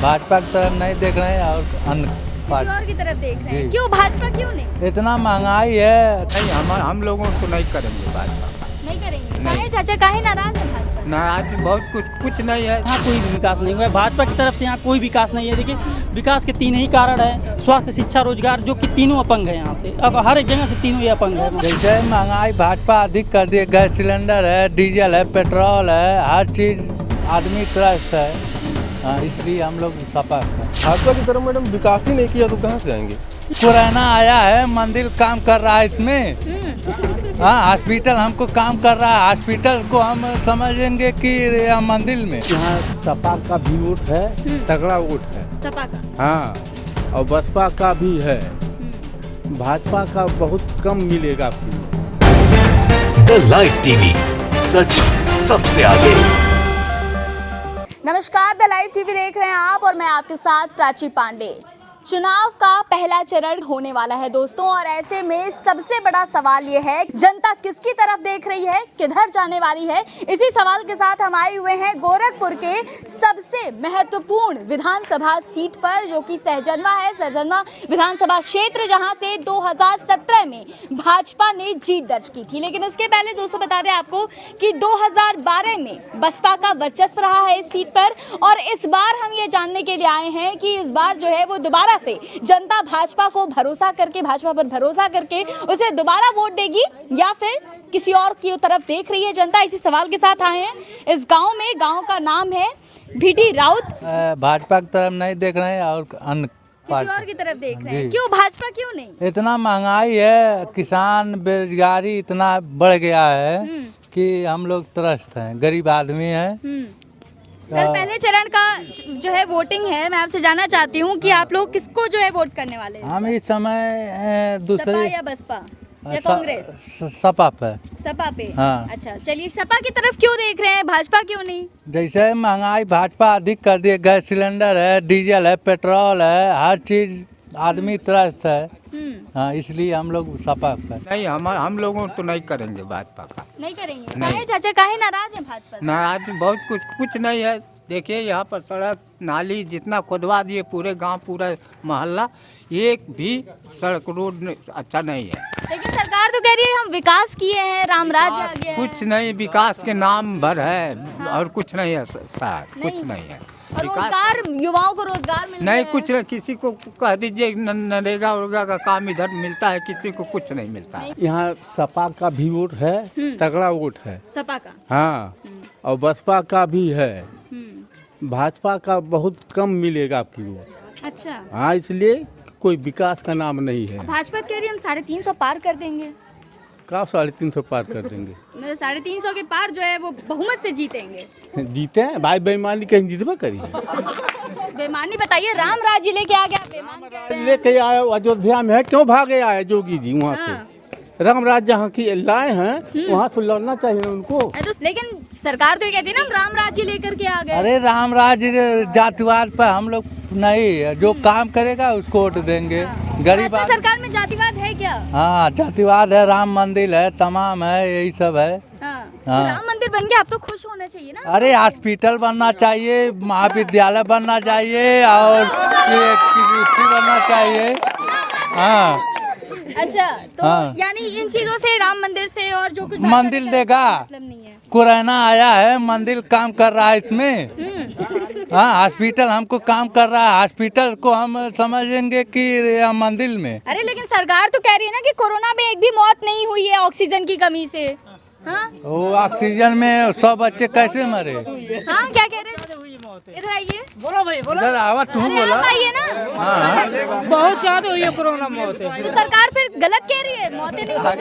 भाजपा की तरफ नहीं देख रहे हैं और अन्य किसी और की तरफ देख रहे हैं। क्यों भाजपा क्यों नहीं? इतना महंगाई है। नहीं, हम लोगों को नहीं करेंगे भाजपा। नहीं करेंगे। काहे चाचा, काहे नाराज है भाजपा? नाराज बहुत कुछ नहीं है। यहाँ कोई भी विकास नहीं हुआ है। भाजपा की तरफ से यहाँ कोई विकास नहीं है। देखिए, विकास के तीन ही कारण है, स्वास्थ्य, शिक्षा, रोजगार, जो कि तीनों अपंग है यहाँ से। अब हर एक जगह से तीनों ही अपंग है। जैसे महंगाई भाजपा अधिक कर दिए, गैस सिलेंडर है, डीजल है, पेट्रोल है, हर चीज आदमी त्रस्त है। हाँ, इसलिए हम लोग सपा भाजपा की तरफ मैडम विकास ही नहीं किया तो कहाँ से आएंगे। कोरोना आया है, मंदिर काम कर रहा है इसमें। हाँ, हॉस्पिटल हमको काम कर रहा है, हॉस्पिटल को हम समझेंगे कि मंदिर में। यहाँ सपा का भी वोट है, तगड़ा वोट है सपा का। हाँ, और बसपा का भी है। भाजपा का बहुत कम मिलेगा आपको। द लाइव टीवी, सच सबसे आगे। नमस्कार, द लाइव टीवी देख रहे हैं आप और मैं आपके साथ प्राची पांडे। चुनाव का पहला चरण होने वाला है दोस्तों, और ऐसे में सबसे बड़ा सवाल ये है, जनता किसकी तरफ देख रही है, किधर जाने वाली है। इसी सवाल के साथ हम आए हुए हैं गोरखपुर के सबसे महत्वपूर्ण विधानसभा सीट पर, जो कि सहजनवा है। सहजनवा विधानसभा क्षेत्र, जहां से 2017 में भाजपा ने जीत दर्ज की थी। लेकिन इसके पहले दोस्तों बता दें आपको कि 2012 में बसपा का वर्चस्व रहा है इस सीट पर, और इस बार हम ये जानने के लिए आए हैं कि इस बार जो है वो दोबारा से जनता भाजपा को भरोसा करके, भाजपा पर भरोसा करके उसे दोबारा वोट देगी, या फिर किसी और की तरफ देख रही है जनता। इसी सवाल के साथ आए हैं इस गांव में। गांव का नाम है भीटी राउत। भाजपा की तरफ नहीं देख रहे हैं और अन्य किसी और की तरफ देख रहे हैं। क्यों भाजपा क्यों नहीं? इतना महंगाई है, किसान बेरोजगारी इतना बढ़ गया है कि हम लोग त्रस्त हैं, गरीब आदमी हैं। कल पहले चरण का जो है वोटिंग है, मैं आपसे जानना चाहती हूँ कि आप लोग किसको जो है वोट करने वाले हैं? हम इस समय दूसरे सपा या बसपा या कांग्रेस? सपा पे। सपा पे। हाँ। अच्छा, चलिए, सपा की तरफ क्यों देख रहे हैं, भाजपा क्यों नहीं? जैसे महंगाई भाजपा अधिक कर दिए, गैस सिलेंडर है, डीजल है, पेट्रोल है, हर चीज आदमी त्रस्त है। हाँ, इसलिए हम लोग सपा पे। नहीं, हम लोगों तो नहीं करेंगे भाजपा का। नहीं करेंगे। नहीं। काहे चाचा, काहे नाराज है भाजपा से? नाराज बहुत कुछ नहीं है। देखिए, यहाँ पर सड़क नाली जितना खुदवा दिए, पूरे गांव, पूरा मोहल्ला, एक भी सड़क रोड अच्छा नहीं है। लेकिन सरकार तो कह रही है हम विकास किए हैं, राम राज्य आ गया है। कुछ नहीं, विकास के नाम भर है। हाँ। और कुछ नहीं है सर, कुछ नहीं है। और रोजगार, युवाओं को रोजगार मिल नहीं, रहा कुछ नहीं। किसी को कह दीजिए नरेगा उरेगा का काम इधर मिलता है, किसी को कुछ नहीं मिलता है। यहाँ सपा का भी वोट है, तगड़ा वोट है सपा का। हाँ, और बसपा का भी है। भाजपा का बहुत कम मिलेगा आपकी वोट। अच्छा। हाँ, इसलिए कोई विकास का नाम नहीं है। भाजपा कह रही है हम 350 पार कर देंगे। का 350 पार कर देंगे? 350 के पार जो है वो बहुमत से जीतेंगे। जीते हैं भाई, बेईमानी कहीं जीतबा करी है। बेईमानी बताइए, राम राज्य लेके आ गया, बेईमान कह रहे हैं। लेके आए अयोध्या में है, क्यों भागे आए जोगी जी वहाँ से? राम राज्य जहाँ की लाए हैं, वहाँ से लड़ना चाहिए उनको। लेकिन सरकार तो ये कहती है ना हम राम राज्य लेकर के आ गए। अरे राम राज्य जातिवाद पर हम लोग नहीं, जो काम करेगा उसको वोट देंगे। गरीब भाजपा सरकार में जातिवाद है क्या? हाँ, जातिवाद है, राम मंदिर है, तमाम है, यही सब है। हाँ। तो राम मंदिर बन गया, आप तो खुश होना चाहिए ना। अरे हॉस्पिटल बनना चाहिए, महाविद्यालय बनना चाहिए, और कृषि बनना चाहिए। हाँ। अच्छा, तो हाँ। यानी इन चीजों से, राम मंदिर से और जो कुछ मंदिर देगा, मतलब नहीं है। कोरोना आया है, मंदिर काम कर रहा है इसमें। हाँ, हॉस्पिटल हमको काम कर रहा है, हॉस्पिटल को हम समझेंगे कि मंदिर में। अरे लेकिन सरकार तो कह रही है ना कि कोरोना में एक भी मौत नहीं हुई है ऑक्सीजन की कमी से। हाँ? वो ऑक्सीजन में 100 बच्चे कैसे मरे? हाँ, क्या कह रहे हैं? इधर आइए। बोलो भाई, बोलो। इधर आवा, तू बोला। आप आइए ना। हाँ। बहुत ज्यादा हुई है कोरोना मौत। तो सरकार फिर गलत कह रही है, मौतें नहीं हुई हैं।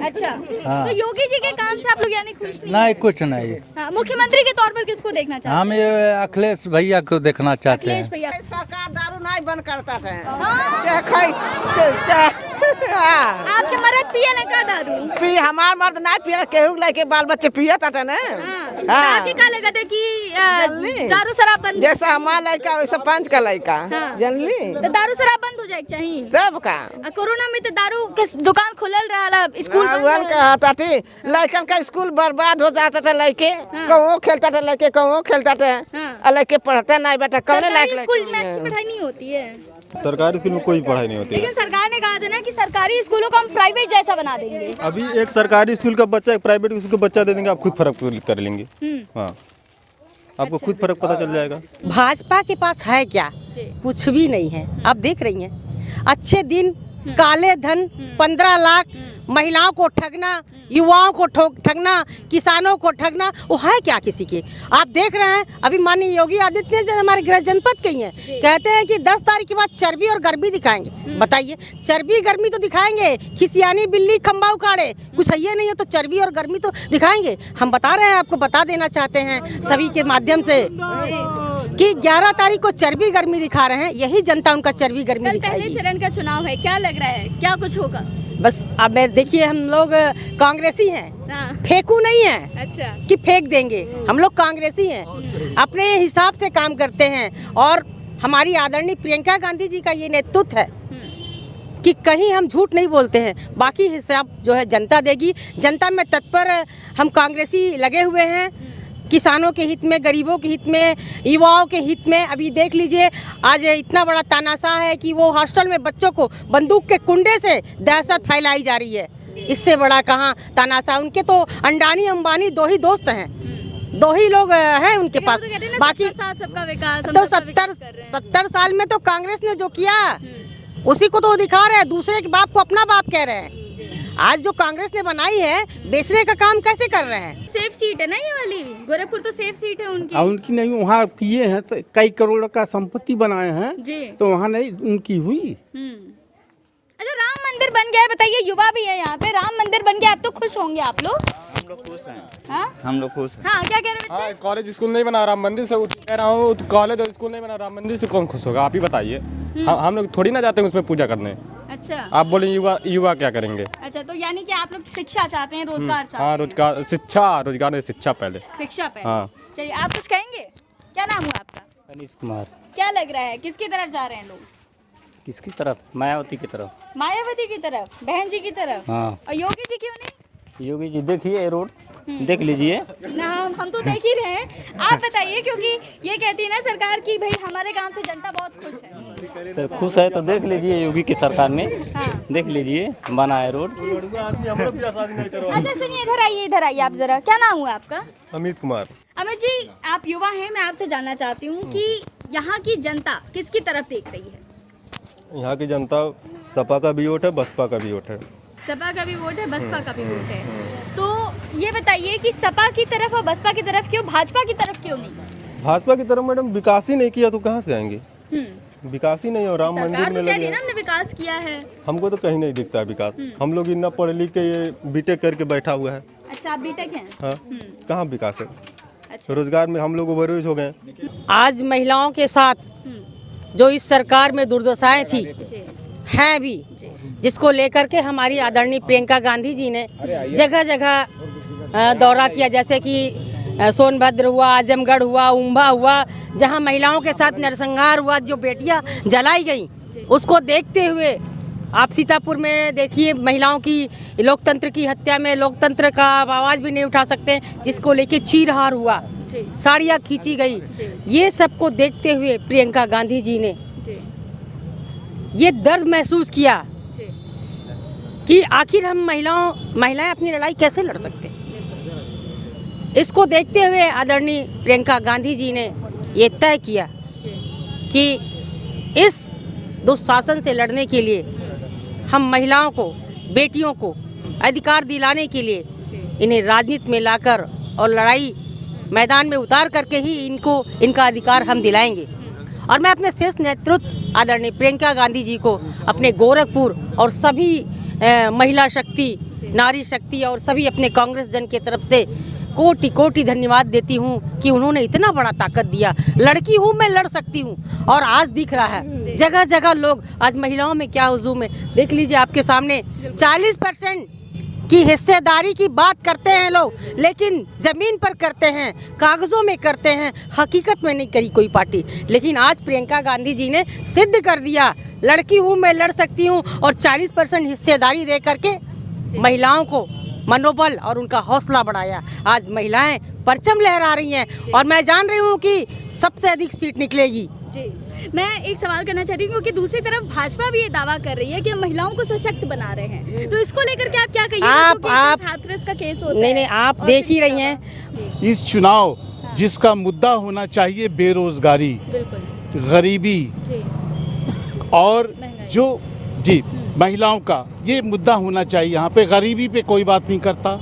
अच्छा। हाँ। तो योगी जी के काम से आप लोग यानी खुश नहीं? कुछ नहीं। हाँ, मुख्यमंत्री के तौर पर किसको देखना चाहते हैं? हम ये अखिलेश भैया को देखना चाहते हैं। अखिलेश भैया। सरकार दारू नहीं बंद करता है। हाँ। चाहे हाँ। आपके मर्द पिए ना का दारू? पी हमार मर्द ना पिया केहू लेके बाल बच्चे पिया था ना। हाँ। आपके का लगा था कि दारू शराब बंद? जैसा हमारा लड़का वैसा पंच का लड़का। हाँ। जानली? तो दारू शराब बंद हो जाए चाहिए सब का। कोरोना में तो दारू के दुकान खुलल रहा, स्कूल बंद वन रहा। कहता थी लड़कन का स्कूल बर्बाद हो जाता था, लड़के कहूँ खेलता था, लड़के कहूँ खेलता था, लड़के पढ़ता नहीं बेटा कौन सरकारी स्कूल में अच्छी पढ़ाई नहीं होती है। सरकारी स्कूल में कोई पढ़ाई नहीं होती है। लेकिन सरकार ने कहा था ना कि सरकारी स्कूलों को हम प्राइवेट जैसा बना देंगे। अभी एक सरकारी स्कूल का बच्चा एक प्राइवेट स्कूल का बच्चा दे देंगे, आप खुद फर्क कर लेंगे। हाँ, आपको खुद फर्क पता चल जाएगा। भाजपा के पास है क्या? कुछ भी नहीं है। आप देख रही हैं अच्छे दिन काले धन 15 लाख महिलाओं को ठगना, युवाओं को ठगना, किसानों को ठगना, वो है क्या किसी के? आप देख रहे हैं अभी माननीय योगी आदित्यनाथ जो हमारे गृह जनपद के ही हैं, कहते हैं कि 10 तारीख के बाद चर्बी और गर्मी दिखाएंगे। बताइए, चर्बी गर्मी तो दिखाएंगे, खिसियानी बिल्ली खंबा उखाड़े, कुछ है ये नहीं है तो चर्बी और गर्मी तो दिखाएंगे। हम बता रहे हैं, आपको बता देना चाहते हैं सभी के माध्यम से कि 11 तारीख को चर्बी गर्मी दिखा रहे हैं, यही जनता उनका चर्बी गर्मी दिखाएगी। पहले चरण का चुनाव है, क्या लग रहा है, क्या कुछ होगा? बस अब देखिए, हम लोग कांग्रेसी हैं, फेंकू नहीं है। अच्छा। कि फेंक देंगे, हम लोग कांग्रेसी हैं, अपने हिसाब से काम करते हैं। और हमारी आदरणीय प्रियंका गांधी जी का ये नेतृत्व है कि कहीं हम झूठ नहीं बोलते हैं। बाकी हिसाब जो है जनता देगी। जनता में तत्पर हम कांग्रेसी लगे हुए हैं, किसानों के हित में, गरीबों के हित में, युवाओं के हित में। अभी देख लीजिए, आज इतना बड़ा तानाशाह है कि वो हॉस्टल में बच्चों को बंदूक के कुंडे से दहशत फैलाई जा रही है। इससे बड़ा कहाँ तानाशाह? उनके तो अंडानी अंबानी 2 ही दोस्त हैं, 2 ही लोग हैं उनके पास। बाकी सबका विकास तो 70 साल में तो कांग्रेस ने जो किया उसी को तो दिखा रहे हैं, दूसरे के बाप को अपना बाप कह रहे हैं। आज जो कांग्रेस ने बनाई है, बेचने का काम कैसे कर रहे हैं? सेफ सीट है ना ये वाली, गोरखपुर तो सेफ सीट है उनकी। उनकी नहीं, वहाँ किए हैं तो कई करोड़ का संपत्ति बनाए हैं जी, तो वहाँ नहीं उनकी हुई। अच्छा, राम मंदिर बन गया है, बताइए, युवा भी है यहाँ पे, राम मंदिर बन गया, अब तो खुश होंगे आप लोग? हम लोग खुश हैं। हाँ? हम लोग खुश हैं। हाँ, क्या कह रहे हैं बच्चे? कॉलेज स्कूल नहीं बना, राम मंदिर से कह रहा हूँ। कॉलेज और स्कूल नहीं बना, राम मंदिर से कौन खुश होगा? आप ही बताइए। हम लोग थोड़ी ना जाते हैं उसमें पूजा करने। अच्छा। आप बोले युवा क्या करेंगे? अच्छा, तो यानी कि आप लोग शिक्षा चाहते हैं, रोजगार चाहते हैं? हाँ, रोजगार, रोजगार नहीं, शिक्षा पहले। शिक्षा पहले। हाँ। चलिए, आप कुछ कहेंगे? क्या नाम हुआ आपका? अनीश कुमार। क्या लग रहा है, किसकी तरफ जा रहे हैं लोग? किसकी तरफ? मायावती की तरफ। मायावती की तरफ, बहन जी की तरफ। हाँ। और योगी जी क्यों नहीं? योगी जी देखिए रोड देख लीजिए ना, हम तो देख ही रहे हैं। आप बताइए, क्योंकि ये कहती है ना सरकार की भाई हमारे काम से जनता बहुत खुश है। तो खुश है तो देख लीजिए, योगी की सरकार में देख लीजिए बना है रोड। अच्छा सुनिए, इधर आइए आप जरा। क्या नाम हुआ आपका? अमित कुमार। अमित जी, आप युवा हैं, मैं आपसे जानना चाहती हूँ कि यहाँ की जनता किसकी तरफ देख रही है? यहाँ की जनता सपा का भी वोट है, बसपा का भी वोट है। सपा का भी वोट है, बसपा का भी वोट है। तो ये बताइए कि सपा की तरफ और बसपा की तरफ क्यों, भाजपा की तरफ क्यों नहीं? भाजपा की तरफ मैडम विकास ही नहीं किया तो कहाँ से आएंगे? विकास ही नहीं, और राम मंदिर में लगे हैं। हमने विकास किया है, हमको तो कहीं नहीं दिखता है विकास। हम लोग इतना पढ़े लिख के ये बीटेक करके बैठा हुआ है। अच्छा, आप बीटेक हैं? हाँ, कहाँ विकास है? अच्छा। रोजगार में हम लोग ओवरवेज हो गए। आज महिलाओं के साथ जो इस सरकार में दुर्दशाएं थी हैं भी, जिसको लेकर के हमारी आदरणीय प्रियंका गांधी जी ने जगह जगह दौरा किया, जैसे कि सोनभद्र हुआ, आजमगढ़ हुआ, उम्भा हुआ, जहां महिलाओं के साथ नरसंहार हुआ, जो बेटियां जलाई गई, उसको देखते हुए आप सीतापुर में देखिए, महिलाओं की लोकतंत्र की हत्या में लोकतंत्र का आवाज़ भी नहीं उठा सकते, जिसको लेके चीरहार हुआ, साड़ियाँ खींची गई। ये सबको देखते हुए प्रियंका गांधी जी ने ये दर्द महसूस किया कि आखिर हम महिलाएं अपनी लड़ाई कैसे लड़ सकते हैं। इसको देखते हुए आदरणीय प्रियंका गांधी जी ने ये तय किया कि इस दुशासन से लड़ने के लिए हम महिलाओं को, बेटियों को अधिकार दिलाने के लिए इन्हें राजनीति में लाकर और लड़ाई मैदान में उतार करके ही इनका अधिकार हम दिलाएंगे। और मैं अपने शीर्ष नेतृत्व आदरणीय प्रियंका गांधी जी को, अपने गोरखपुर और सभी महिला शक्ति, नारी शक्ति और सभी अपने कांग्रेस जन की तरफ से कोटि कोटि धन्यवाद देती हूँ कि उन्होंने इतना बड़ा ताकत दिया। लड़की हूँ, मैं लड़ सकती हूँ, और आज दिख रहा है जगह जगह लोग, आज महिलाओं में क्या हुजूम है, देख लीजिए आपके सामने 40% की हिस्सेदारी की बात करते हैं लोग, लेकिन ज़मीन पर करते हैं, कागज़ों में करते हैं, हकीकत में नहीं करी कोई पार्टी। लेकिन आज प्रियंका गांधी जी ने सिद्ध कर दिया, लड़की हूँ मैं, लड़ सकती हूँ, और 40% हिस्सेदारी दे करके महिलाओं को मनोबल और उनका हौसला बढ़ाया। आज महिलाएं परचम लहरा रही हैं और मैं जान रही हूँ कि सबसे अधिक सीट निकलेगी। जी, मैं एक सवाल करना चाहती हूँ, क्योंकि दूसरी तरफ भाजपा भी ये दावा कर रही है कि हम महिलाओं को सशक्त बना रहे हैं, तो इसको लेकर के आप क्या कहिए? आप हाथरस का केस होता नहीं, आप देख ही रही हैं इस चुनाव जिसका मुद्दा होना चाहिए बेरोजगारी, गरीबी और जो महिलाओं का ये मुद्दा होना चाहिए। यहाँ पे गरीबी पे कोई बात नहीं करता,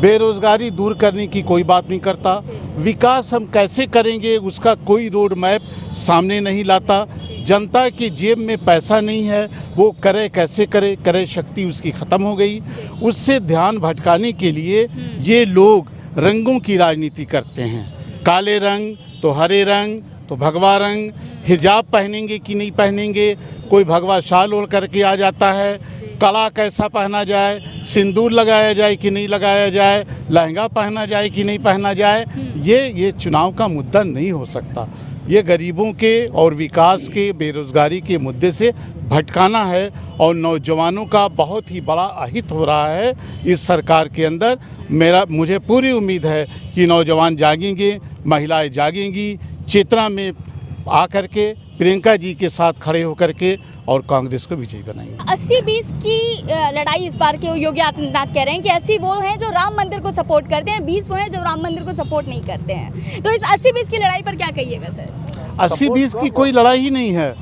बेरोजगारी दूर करने की कोई बात नहीं करता, विकास हम कैसे करेंगे उसका कोई रोड मैप सामने नहीं लाता। जनता की जेब में पैसा नहीं है, वो करे कैसे करे, करे शक्ति उसकी ख़त्म हो गई। उससे ध्यान भटकाने के लिए ये लोग रंगों की राजनीति करते हैं, काले रंग तो हरे रंग तो भगवा रंग, हिजाब पहनेंगे कि नहीं पहनेंगे, कोई भगवा शाल ओढ़ करके आ जाता है, कड़ा कैसा पहना जाए, सिंदूर लगाया जाए कि नहीं लगाया जाए, लहंगा पहना जाए कि नहीं पहना जाए, ये चुनाव का मुद्दा नहीं हो सकता। ये गरीबों के और विकास के, बेरोजगारी के मुद्दे से भटकाना है और नौजवानों का बहुत ही बड़ा अहित हो रहा है इस सरकार के अंदर। मुझे पूरी उम्मीद है कि नौजवान जागेंगे, महिलाएं जागेंगी, चेतना में आकर के प्रियंका जी के साथ खड़े होकर के और कांग्रेस को विजयी बनाएंगे। 80-20 की लड़ाई इस बार के योगी आदित्यनाथ कह रहे हैं कि 80 वो हैं जो राम मंदिर को सपोर्ट करते हैं, 20 वो हैं जो राम मंदिर को सपोर्ट नहीं करते हैं। तो इस 80-20 की लड़ाई पर क्या कहिएगा सर? 80-20 की कोई लड़ाई ही नहीं है।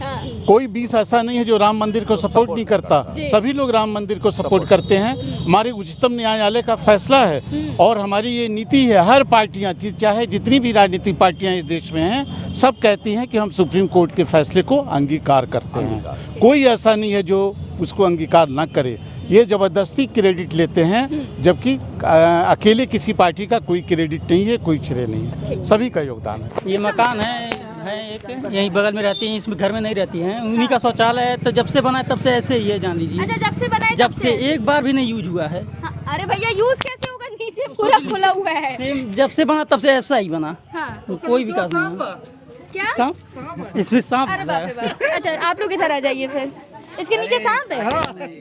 कोई 20 ऐसा नहीं है जो राम मंदिर को सपोर्ट नहीं करता, सभी लोग राम मंदिर को सपोर्ट करते हैं। हमारे उच्चतम न्यायालय का फैसला है और हमारी ये नीति है। हर पार्टियां, चाहे जितनी भी राजनीतिक पार्टियां इस देश में हैं, सब कहती हैं कि हम सुप्रीम कोर्ट के फैसले को अंगीकार करते हैं। कोई ऐसा नहीं है जो उसको अंगीकार ना करे। ये ज़बरदस्ती क्रेडिट लेते हैं, जबकि अकेले किसी पार्टी का कोई क्रेडिट नहीं है, कोई श्रेय नहीं है, सभी का योगदान है। ये मकान है एक यहीं बगल में रहती हैं, इसमें घर में नहीं रहती हैं, उन्हीं का शौचालय है। तो जब से बना है तब से ऐसे ही है, जान लीजिए। अच्छा, जब से बना है जब से एक बार भी नहीं यूज हुआ है। हाँ, अरे भैया यूज कैसे होगा, नीचे पूरा खुला हुआ है। सेम जब से बना तब से ऐसा ही बना। कोई विकास नहीं है। क्या सांप? इसमें सांप। अच्छा, आप लोग इधर आ जाइए फिर। इसके नीचे सांप है?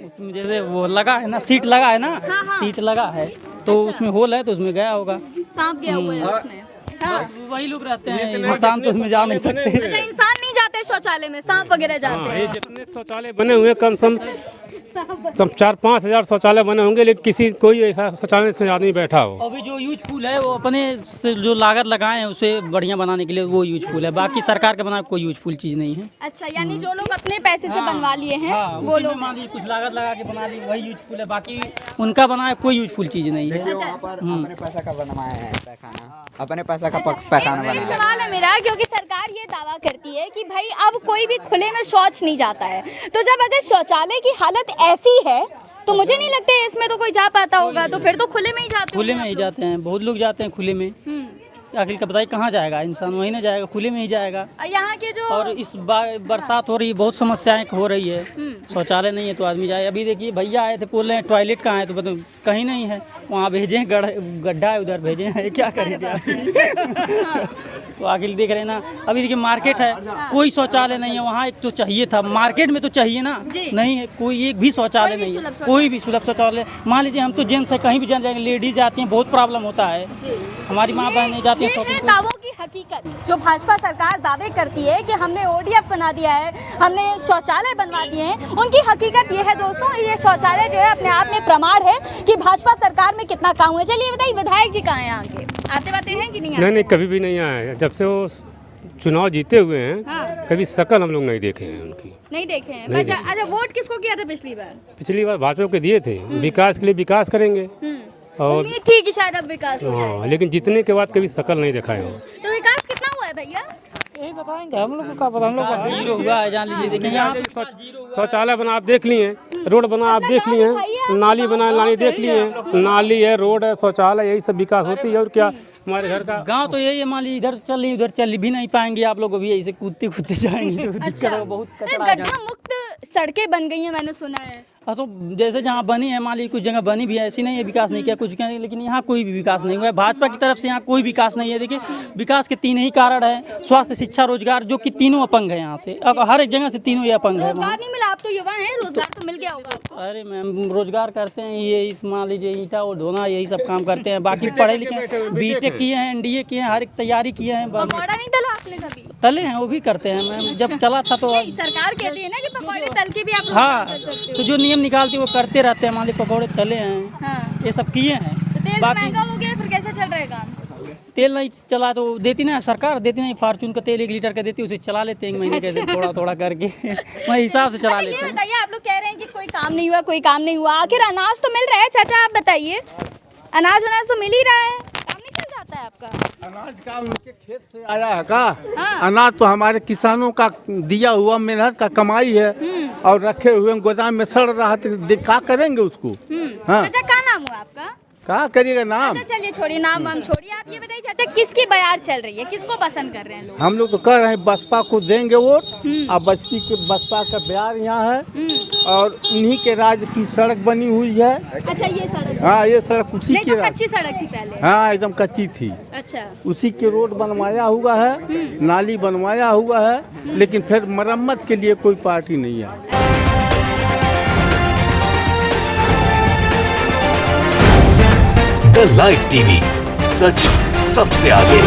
उसमें जैसे वो लगा है ना, सीट लगा है ना, सीट लगा है तो उसमें होल है तो उसमें गया होगा सांप, गया हुआ है उसमें। हाँ। वही लोग रहते हैं, इंसान तो उसमें जा नहीं सकते। अच्छा, इंसान नहीं जाते शौचालय में, सांप वगैरह जाते हैं। ये जितने शौचालय बने हुए कम से कम 4-5 हज़ार शौचालय बने होंगे, लेकिन कोई ऐसा शौचालय से आदमी बैठा हो। अभी जो यूजफुल है वो अपने से जो लागत लगाए हैं उसे बढ़िया बनाने के लिए वो यूजफुल है, बाकी सरकार के बनाए कोई यूजफुल चीज़ नहीं है। अच्छा, यानी जो लोग अपने पैसे से बनवा लिए हैं वो लोग मान लीजिए कुछ लागत लगा के बना ली, वही यूजफुल है, बाकी उनका बनाया कोई यूजफुल चीज़ नहीं है। अपने पैसा का बनवाए हैं पैखाना, अपने पैसा का पैखाना बनाया। सवाल है मेरा, क्योंकि सरकार ये दावा करती है कि भाई अब कोई भी खुले में शौच नहीं जाता है, तो जब अगर शौचालय की हालत ऐसी है तो मुझे नहीं लगता है इसमें तो कोई जा पाता होगा, तो फिर तो खुले में ही जाते हैं। खुले में ही जाते हैं, बहुत लोग जाते हैं खुले में। आखिर का बताइए कहाँ जाएगा इंसान, वहीं ना जाएगा, खुले में ही जाएगा। यहाँ के जो और इस बार बरसात हो रही है, बहुत समस्याएं हो रही है, शौचालय नहीं है तो आदमी जाए। अभी देखिए भैया आए थे, बोल रहे हैं टॉयलेट कहाँ है, तो बताओ कहीं नहीं है, वहाँ भेजें, गड्ढा है उधर भेजें, क्या करेंगे। तो आखिर देख रहे हैं ना, अभी देखिए मार्केट है, कोई शौचालय नहीं है वहाँ, एक तो चाहिए था, मार्केट में तो चाहिए ना, नहीं है कोई एक भी शौचालय नहीं है, कोई भी सुलभ शौचालय। मान लीजिए हम तो जेंट्स है, कहीं भी जाएंगे, लेडीज जाती हैं, बहुत प्रॉब्लम होता है, हमारी माँ बहनें जाती हैं शॉपिंग। दावों की हकीकत जो भाजपा सरकार दावे करती है कि हमने ODF बना दिया है, हमने शौचालय बनवा दिए हैं, उनकी हकीकत ये है दोस्तों, ये शौचालय जो है अपने आप में प्रमाण है कि भाजपा सरकार में कितना काम हुआ। चलिए बताइए, विधायक जी कहाँ हैं यहाँ के, आते बातें हैं कि नहीं? नहीं, कभी भी नहीं आए। जब से वो चुनाव जीते हुए हैं, कभी शकल हम लोग नहीं देखे हैं उनकी, नहीं देखे हैं। अच्छा, वोट किसको किया था पिछली बार? पिछली बार भाजपा को दिए थे, विकास के लिए विकास करेंगे और उम्मीद थी कि शायद अब विकास हो जाए, लेकिन जीतने के बाद कभी शकल नहीं देखा है। तो विकास कितना हुआ है भैया? यही बताएंगे हम लोग को, क्या पता हम लोग जीरो हुआ है, जान लीजिए। देखिए यहाँ शौचालय बना आप देख लिए, रोड बना आप देख लिए, नाली बना नाली देख लिए, नाली है, रोड है, शौचालय, यही सब विकास होती है। और क्या हमारे घर का गांव तो यही है, मान लीजिए इधर चल रही उधर चल भी नहीं पाएंगे आप लोग, अभी ऐसे कूदते कूदते जाएंगे तो दिक्कत है, बहुत कचरा है। गड्ढा मुक्त सड़कें बन गई हैं, मैंने सुना है। हाँ तो जैसे जहाँ बनी है, मान लीजिए कुछ जगह बनी भी है, ऐसी नहीं है विकास नहीं किया कुछ क्या, लेकिन यहाँ कोई भी विकास नहीं हुआ है। भाजपा की तरफ से यहाँ कोई विकास नहीं है। देखिए विकास के 3 ही कारण है, स्वास्थ्य, शिक्षा, रोजगार, जो कि तीनों अपंग है यहाँ से। अब हर एक जगह से तीनों ही अपंग है। रोजगार नहीं मिला, आप तो युवा हैं, रोजगार तो मिल गया होगा आपको। अरे मैम रोजगार करते हैं ये, इस मान लीजिए ईंटा और ढोना, यही सब काम करते हैं। बाकी पढ़े लिखे, बीटेक किए हैं, NDA किए हैं, हर एक तैयारी किए हैं। पकौड़ा नहीं तला आपने कभी? तले हैं, वो भी करते हैं मैम, जब चला था तो। सरकार कहती है ना कि पकौड़े तल के भी आप लोग हाँ, कर सकते हो। तो जो नियम निकालती है वो करते रहते हैं। मान लीजिए पकौड़े तले हैं, हाँ। ये सब किए हैं। तो तेल महंगा हो गया, फिर कैसे चल रहा है काम? तेल नहीं चला तो देती ना सरकार, देती नहीं, फार्चून का तेल 1 लीटर का देती है, उसे चला लेते हैं 1 महीने के, थोड़ा थोड़ा करके मैं हिसाब से चला लेते ये हैं। बताइए, आप लोग कह रहे हैं कि कोई काम नहीं हुआ, कोई काम नहीं हुआ, आखिर अनाज तो मिल रहा है। चाचा आप बताइए, अनाज तो मिल ही रहा है, काम नहीं चल जाता है आपका? अनाज का उनके खेत से आया है का? हाँ। अनाज तो हमारे किसानों का दिया हुआ मेहनत का कमाई है, और रखे हुए गोदाम में सड़ रहा तो क्या करेंगे उसको? हाँ। चाचा क्या नाम हुआ आपका? क्या करिएगा नाम? अच्छा चलिए छोड़िए, नाम वाम छोड़िए, आप ये बताइए चाचा किसकी बयार चल रही है, किसको पसंद कर रहे हैं लोग? हम लोग तो कह रहे हैं बसपा को देंगे वोट, और बसपा का बिहार यहाँ है, और उन्हीं के राज की सड़क बनी हुई है। अच्छा ये सड़क? हाँ ये सड़क उसी नहीं के तो कच्ची सड़क थी पहले? हाँ एकदम कच्ची थी। अच्छा, उसी के रोड बनवाया हुआ है, नाली बनवाया हुआ है, लेकिन फिर मरम्मत के लिए कोई पार्टी नहीं है। द लाइव टीवी, सच सबसे आगे।